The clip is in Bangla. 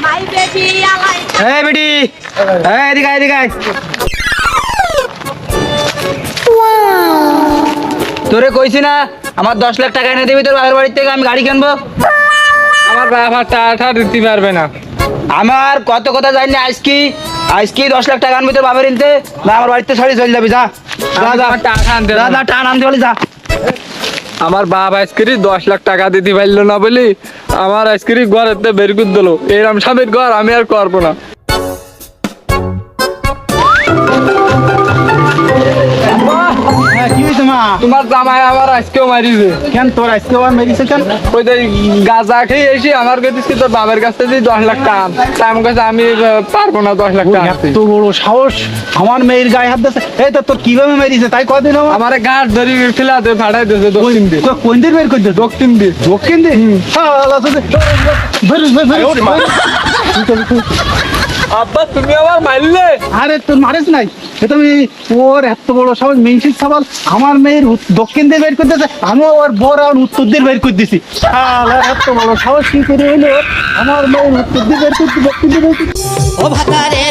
এই বেটি, এদিকে আয়, এদিকে আয়। তোরে কইছি না আমার 10 লাখ টাকা এনে দিবি তোর বাবার বাড়ি থেকে, আমি গাড়ি কিনবো। আমার বাবা টাকা দিতে পারবে না। আমার কত কথা জানি আজকে 10 লাখ টাকা আনবি তোর বাবার ইনতে, না আমার বাড়িতে ছাড়ি চলে যাবি। যা যা যা, টাকা আনতে যা যা, টাকা আনতে বলি যা। আমার বাবা আজকেরই 10 লাখ টাকা দিতে পারলো না বলি আমার আজকেরই ঘরেতে বের করে দিল। এরম স্বামীর ঘর আমি আর করবো না। কি হয়েছে মা? তোমার জামাই আবার আজকেও মারিছে। কেন তোর আজকে আবার মেরিছে কেন? ওই যে গাঁজা খেয়ে এসে আমার কাছে তোর বাবার কাছ থেকে 10 লাখ টাকা আন। তা আমার কাছে আমি পারবো না 10 লাখ টাকা আনতে। এত বড় সাহস আমার মেয়ের গায়ে হাত দিয়েছে। এই তো তোর কিভাবে মেরিছে তাই কদিন আমার আমার গাছ ধরি ফেলাতে ফাটাই দিয়েছে দক্ষিণ দিয়ে। কোন দিন বের করে দিয়েছে? দক্ষিণ দিয়ে। দক্ষিণ দিন? আব্বা তুমি আবার মারলে? আরে তোর মারিস নাই, তুমি ওর এত বড় সাহস মেনসিক সাবাল আমার মেয়ের দক্ষিণ দিয়ে বের করে দিয়েছে, আমি ওর বড় আর উত্তর দিয়ে বের করে দিছি। এত বড় সাহস কি করে হইলো আমার মেয়ের উত্তর দিয়ে বের করতে, দক্ষিণ দিয়ে বের করতে। ও ভাতারে